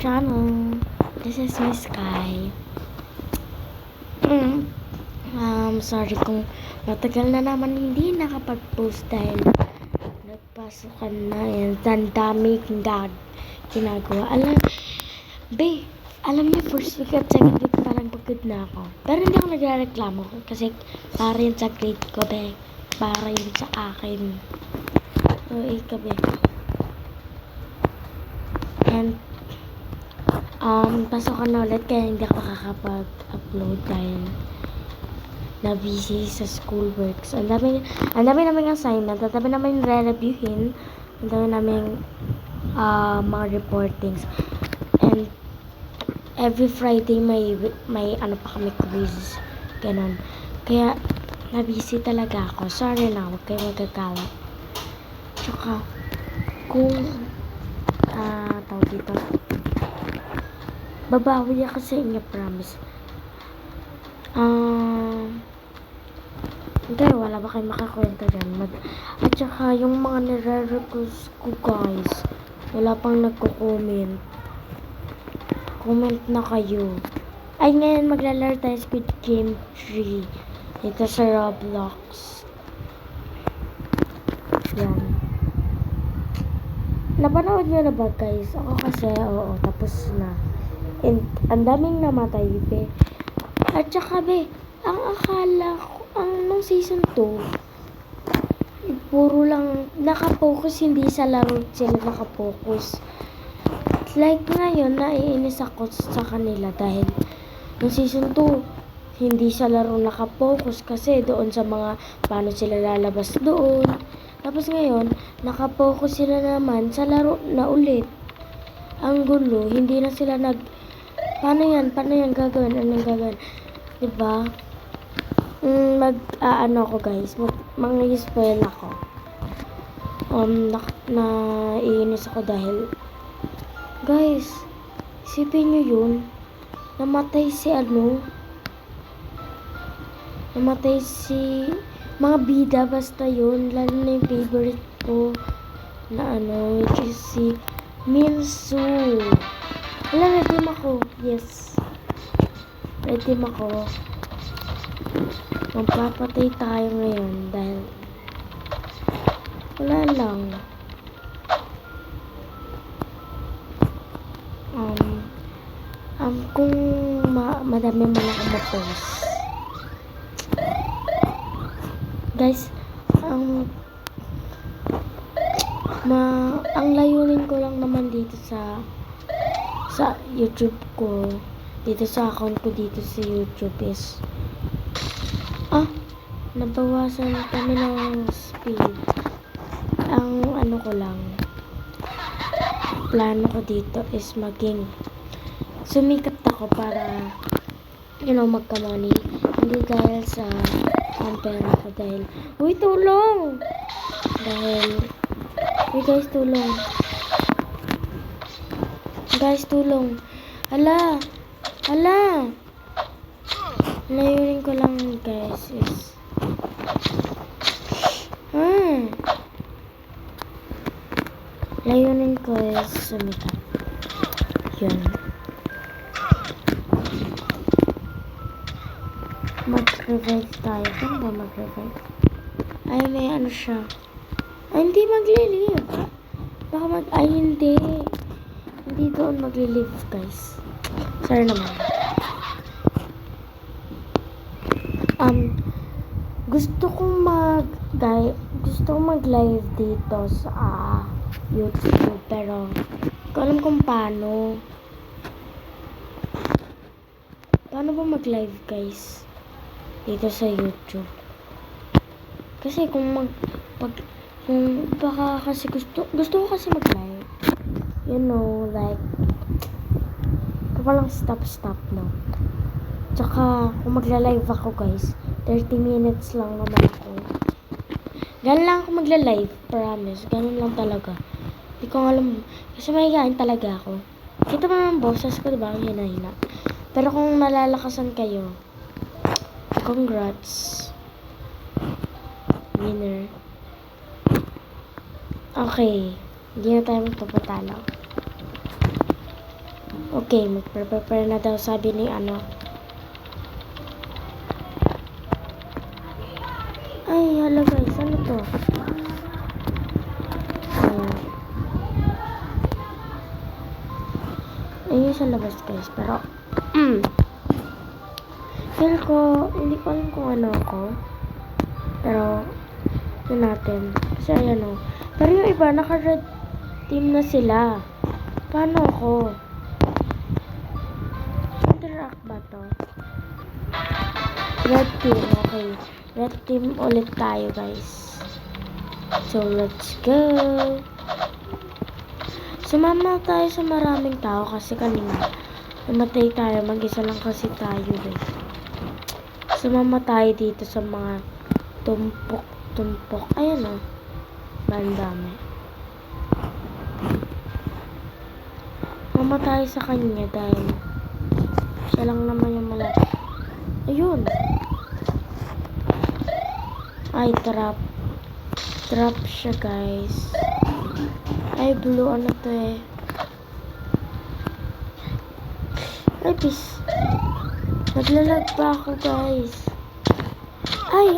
channel. This is Miss Sky. Sorry kung matagal na naman hindi nakapag-post dahil nagpasukan na yan. Dami ginagawa. Alam niyo, first week at second week parang pagod na ako. Pero hindi ako nagreklamo kasi para yun sa grade ko, be. Para yun sa akin. So, be. And, pasokan na ulit kaya hindi ako makakapag-upload dahil na busy sa schoolworks. Ang dami naming assignment, ang dami namin re-reviewin, ang dami naming mga reportings. And every Friday may ano pa kami quiz. Ganon. Kaya na busy talaga ako. Sorry na, huwag kayo magagalit. Tsaka kung tawag dito, babawi ako sa inyo, promise. Hindi, wala ba kayo makakwenta dyan? At saka, yung mga nire-request ko, guys, wala pang nagko-comment. Comment na kayo. Ay, ngayon maglalaro tayo Squid Game 3 dito sa Roblox. Yan. Napanood nyo na ba, guys? Ako kasi, oo, tapos na. And, ang daming namatay, be. At saka, be, ang akala ko, nung season 2, puro lang nakapokus, hindi sa laro sila nakapokus. Like ngayon, naiinis ako sa kanila dahil nung season 2, hindi sa laro nakapokus kasi doon sa mga paano sila lalabas doon. Tapos ngayon, nakapokus sila naman sa laro na ulit. Ang gulo, hindi na sila paano yan gagawin, anong gagawin, diba? Ano ako, guys, mang-spoil ako. Naiinis ako dahil, guys, isipin nyo yun, namatay si mga bida, basta yun, lalo na yung favorite ko na which is si Minsu. Wala, redeem ako. Yes, redeem ako. Magpapatay tayo ngayon dahil wala lang. Kung madami mo lang ako ma-post. Guys, ang layunin ko lang naman dito sa YouTube ko, dito sa account ko dito sa YouTube is nabawasan kami ng speed. Ang ko lang, plano ko dito is maging sumikat ako para magka-money. Hindi dahil sa pera ko dahil tulong! Guys, tulong. Guys, tulong. Hala! Layunin ko lang, guys, is layunin ko is sumikat. Yun. Mag-revive tayo. Saan ba mag-revive? Ay, may siya. Ay, hindi magli-live. Baka hindi. Hindi doon magli-live, guys. Sorry naman. Gusto kong mag-live dito sa YouTube, pero hindi ko alam kung paano. Paano ba mag-live, guys, dito sa YouTube? Kasi kung baka kasi gusto ko kasi mag-live. Like walang stop, no? Tsaka kung magla-live ako, guys, 30 minutes lang naman ako. Ganun lang ako magla-live, promise. Ganun lang talaga. Hindi ko alam. Kasi mahihain talaga ako. Kita mo naman boses ko, diba? Ang hina-hina. Pero kung nalalakasan kayo, congrats. Winner. Okay. Hindi na tayo magpapatalo. Okay, magprepare na daw sabi ni ano. Ay, hala guys, ano to? Ayun sa labas guys, pero feel ko, hindi ko alam kung ano ako. Pero, yun natin. Kasi ayan o. Pero yung iba, naka-red team na sila. Paano ako? Interact ba to? Red team, okay. Red team ulit tayo guys. So, let's go. Sumama tayo sa maraming tao kasi kanina namatay tayo. Mag-isa lang kasi tayo guys. Sumama tayo dito sa mga tumpok. Ayan o. Bandami. Sumama tayo sa kanya dahil siya lang naman yung malaki. Ayun. Ay, trap. Trap siya guys. Ay, blue, ano to eh. Ay, bis. Naglalag pa ako, guys. Ay.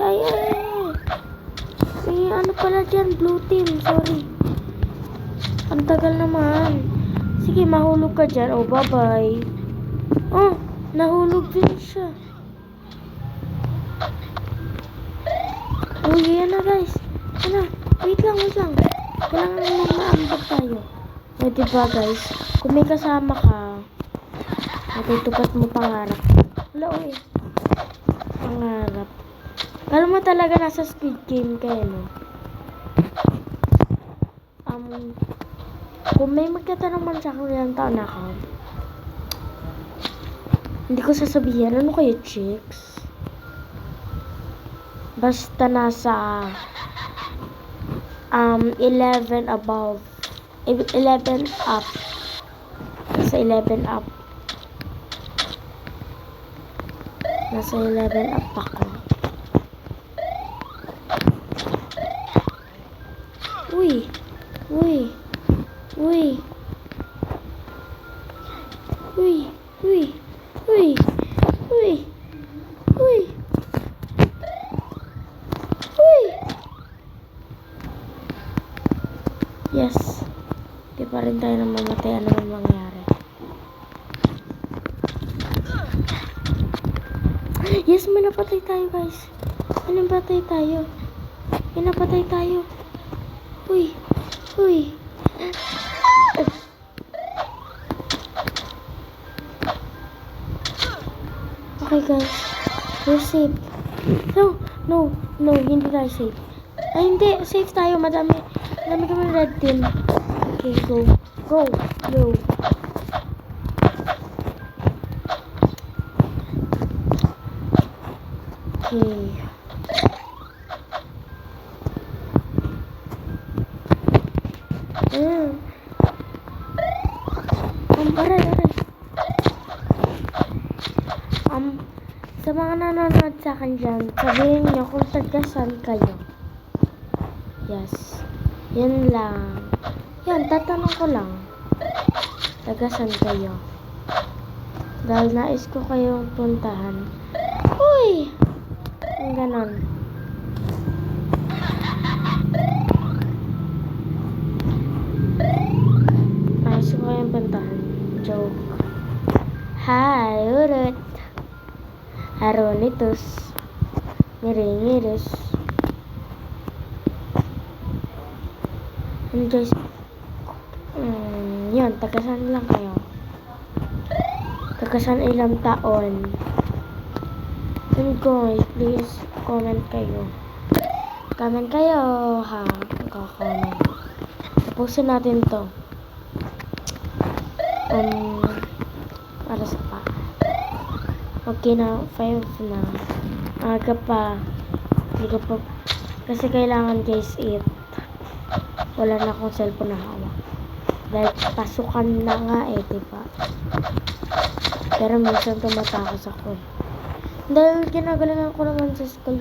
May ano pala dyan, blue team, sorry. Ang tagal naman. Sige, mahulog ka dyan. Oh, bye-bye. Oh, nahulog din siya. Oh, yan na, guys. Ano, wait lang. Kailangan lang maambag tayo. O, diba guys? Kung may kasama ka, matutupad mo pangarap. Wala, oy. Pangarap. Alam mo talaga nasa speed game kayo, no? Kung may magtatanong man sa akin ilang taon na ako, hindi ko sasabihin, ano kayo, chicks? Basta nasa 11 above. 11 up. Nasa 11 up. Nasa 11 up ako. Uy. Yes. Di pa rin tayo nang mamatay. Ano man mangyari. Yes, may napatay tayo guys. May napatay tayo. Uy. Okay guys. We're safe. No. Hindi tayo safe. Ay, hindi. Safe tayo. Madami kami red team. Okay, go. Okay. Aray. Sa mga nanonood sa akin dyan, sabihin nyo kung taga-saan kayo. Yes. Yan lang. Yan, tatanong ko lang. Taga-saan kayo? Dahil nais ko kayong puntahan. Uy! Yung ganon. Nais ko kayong puntahan. Joke. Hi, urut. Aronitus. Miringiris. And guys, yun, tagasan lang kayo. Tagasan ilang taon. And guys, please, comment kayo. Comment kayo, ha? Comment. Tapusin natin to. Para sa pa. Okay na, 5 na. Aga pa. Hindi ko pa. Kasi kailangan guys, 8. Wala na akong cellphone na hawak. Dahil pasukan na nga diba? Pero minsan tumatakas ako eh. Dahil ginagalingan ko naman sa school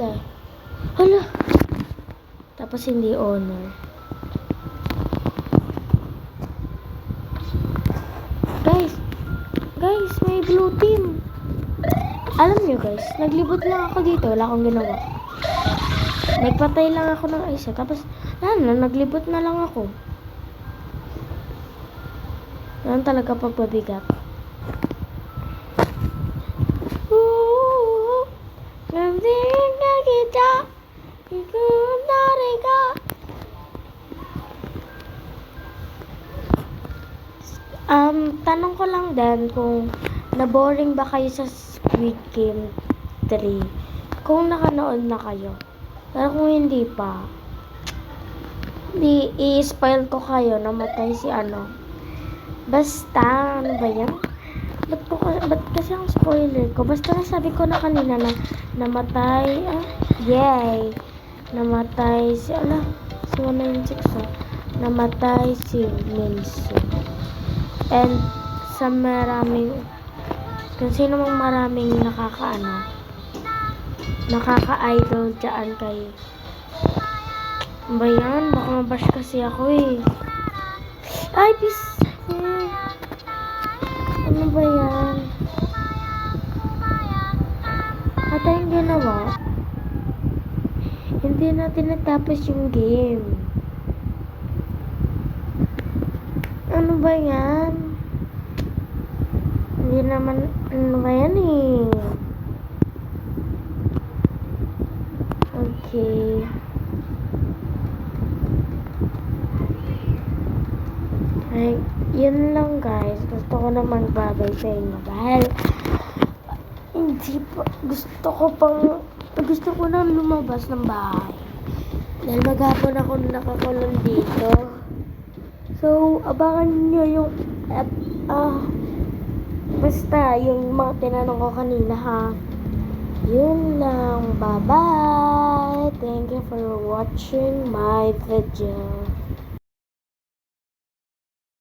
Hala! Tapos hindi honor. Guys! Guys, may blue team. Alam nyo guys, naglibot lang ako dito. Wala akong ginawa. Nagpatay lang ako ng isa. Tapos, naglibot na lang ako. Yan talaga pagpabigat. Nandiyan na kita. Ikaw na rin ka. Tanong ko lang din kung na-boring ba kayo sa Squid Game 3? Kung nakanood na kayo. Pero kung hindi pa, i-spoil ko kayo, namatay si ano. Basta, ano ba yan? Ba't kasi ang spoiler ko? Basta nasabi ko na kanina na namatay, yay! Namatay si 196, namatay si Minso. And sa kung sino mang maraming nakaka-idol dyan kay ba yan? Baka mabash kasi ako eh. Ay, peace! Ano ba yan? Ata yung ginawa? Hindi natin natapos yung game. Ano ba yan? Hindi naman, ano ba yan eh? Okay. Ay, yun lang guys. Gusto ko na magbabay sa inyo dahil gusto ko na lumabas ng bahay. Dahil maghapon ako nakakulong dito. So, abangan nyo yung basta yung mga tinanong ko kanina ha. Yun lang. Bye-bye. Thank you for watching my video.